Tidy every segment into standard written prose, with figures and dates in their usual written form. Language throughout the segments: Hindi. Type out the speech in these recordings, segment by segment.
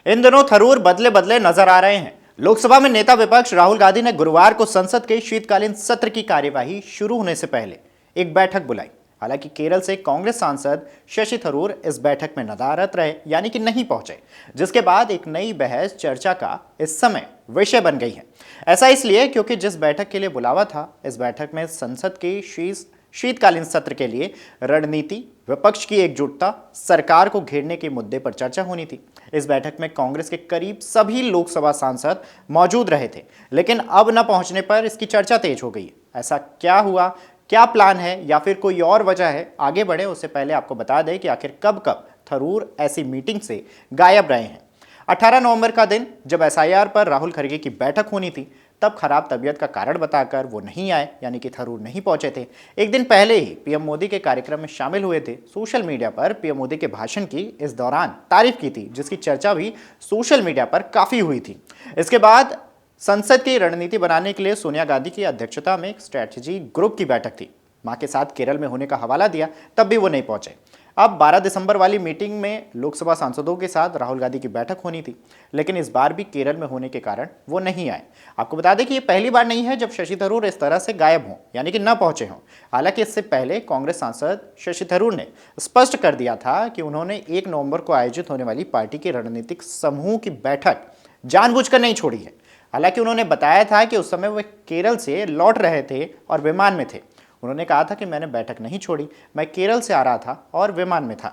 इन दिनों थरूर बदले बदले नजर आ रहे हैं। लोकसभा में नेता विपक्ष राहुल गांधी ने गुरुवार को संसद के शीतकालीन सत्र की कार्यवाही शुरू होने से पहले एक बैठक बुलाई। हालांकि केरल से कांग्रेस सांसद शशि थरूर इस बैठक में नदारद रहे, यानी कि नहीं पहुंचे, जिसके बाद एक नई बहस चर्चा का इस समय विषय बन गई है। ऐसा इसलिए क्योंकि जिस बैठक के लिए बुलावा था, इस बैठक में संसद के शीतकालीन सत्र के लिए रणनीति, विपक्ष की एकजुटता, सरकार को घेरने के मुद्दे पर चर्चा होनी थी। इस बैठक में कांग्रेस के करीब सभी लोकसभा सांसद मौजूद रहे थे, लेकिन अब न पहुंचने पर इसकी चर्चा तेज हो गई। ऐसा क्या हुआ, क्या प्लान है या फिर कोई और वजह है? आगे बढ़े उससे पहले आपको बता दें कि आखिर कब कब थरूर ऐसी मीटिंग से गायब रहे हैं। 18 नवंबर का दिन जब एसआईआर पर राहुल खड़गे की बैठक होनी थी, तब खराब तबीयत का कारण बताकर वो नहीं आए, यानी कि थरूर नहीं पहुंचे थे। एक दिन पहले ही पीएम मोदी के कार्यक्रम में शामिल हुए थे। सोशल मीडिया पर पीएम मोदी के भाषण की इस दौरान तारीफ की थी, जिसकी चर्चा भी सोशल मीडिया पर काफी हुई थी। इसके बाद संसद की रणनीति बनाने के लिए सोनिया गांधी की अध्यक्षता में एक स्ट्रैटेजी ग्रुप की बैठक थी। मां के साथ केरल में होने का हवाला दिया, तब भी वो नहीं पहुंचे। अब 12 दिसंबर वाली मीटिंग में लोकसभा सांसदों के साथ राहुल गांधी की बैठक होनी थी, लेकिन इस बार भी केरल में होने के कारण वो नहीं आए। आपको बता दें कि ये पहली बार नहीं है जब शशि थरूर इस तरह से गायब हों, यानी कि न पहुंचे हों। हालांकि इससे पहले कांग्रेस सांसद शशि थरूर ने स्पष्ट कर दिया था कि उन्होंने 1 नवंबर को आयोजित होने वाली पार्टी के रणनीतिक समूह की बैठक जानबूझकर नहीं छोड़ी है। हालांकि उन्होंने बताया था कि उस समय वे केरल से लौट रहे थे और विमान में थे। उन्होंने कहा था कि मैंने बैठक नहीं छोड़ी, मैं केरल से आ रहा था और विमान में था।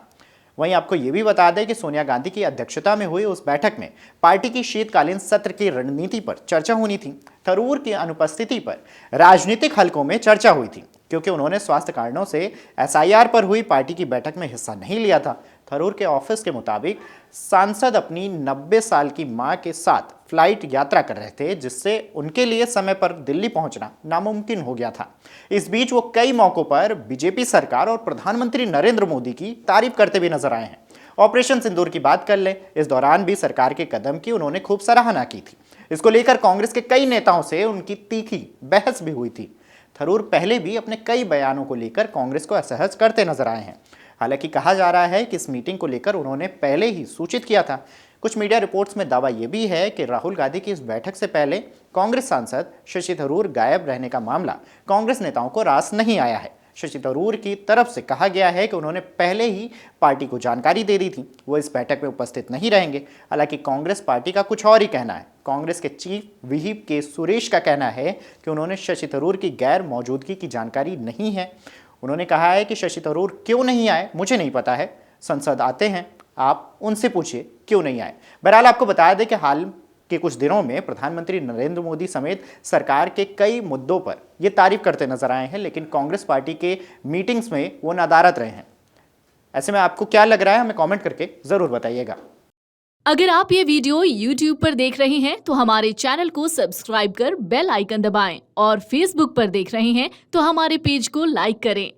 वहीं आपको यह भी बता दें कि सोनिया गांधी की अध्यक्षता में हुई उस बैठक में पार्टी की शीतकालीन सत्र की रणनीति पर चर्चा होनी थी। थरूर की अनुपस्थिति पर राजनीतिक हलकों में चर्चा हुई थी, क्योंकि उन्होंने स्वास्थ्य कारणों से एसआईआर पर हुई पार्टी की बैठक में हिस्सा नहीं लिया था। थरूर के ऑफिस के मुताबिक सांसद अपनी 90 साल की मां के साथ फ्लाइट यात्रा कर रहे थे, जिससे उनके लिए समय पर दिल्ली पहुंचना नामुमकिन हो गया था। इस बीच वो कई मौकों पर बीजेपी सरकार और प्रधानमंत्री नरेंद्र मोदी की तारीफ करते भी नजर आए हैं। ऑपरेशन सिंदूर की बात कर लें, इस दौरान भी सरकार के कदम की उन्होंने खूब सराहना की थी। इसको लेकर कांग्रेस के कई नेताओं से उनकी तीखी बहस भी हुई थी। थरूर पहले भी अपने कई बयानों को लेकर कांग्रेस को असहज करते नजर आए हैं। हालांकि कहा जा रहा है कि इस मीटिंग को लेकर उन्होंने पहले ही सूचित किया था। कुछ मीडिया रिपोर्ट्स में दावा यह भी है कि राहुल गांधी की इस बैठक से पहले कांग्रेस सांसद शशि थरूर गायब रहने का मामला कांग्रेस नेताओं को रास नहीं आया है। शशि थरूर की तरफ से कहा गया है कि उन्होंने पहले ही पार्टी को जानकारी दे दी थी, वो इस बैठक में उपस्थित नहीं रहेंगे। हालांकि कांग्रेस पार्टी का कुछ और ही कहना है। कांग्रेस के चीफ व्हिप के सुरेश का कहना है कि उन्होंने शशि थरूर की गैर मौजूदगी की जानकारी नहीं है। उन्होंने कहा है कि शशि थरूर क्यों नहीं आए मुझे नहीं पता है, संसद आते हैं, आप उनसे पूछिए क्यों नहीं आए। बहरहाल आपको बता दें कि हाल के कुछ दिनों में प्रधानमंत्री नरेंद्र मोदी समेत सरकार के कई मुद्दों पर ये तारीफ करते नजर आए हैं, लेकिन कांग्रेस पार्टी के मीटिंग्स में वो नदारद रहे हैं। ऐसे में आपको क्या लग रहा है, हमें कमेंट करके जरूर बताइएगा। अगर आप ये वीडियो YouTube पर देख रहे हैं तो हमारे चैनल को सब्सक्राइब कर बेल आइकन दबाएं और Facebook पर देख रहे हैं तो हमारे पेज को लाइक करें।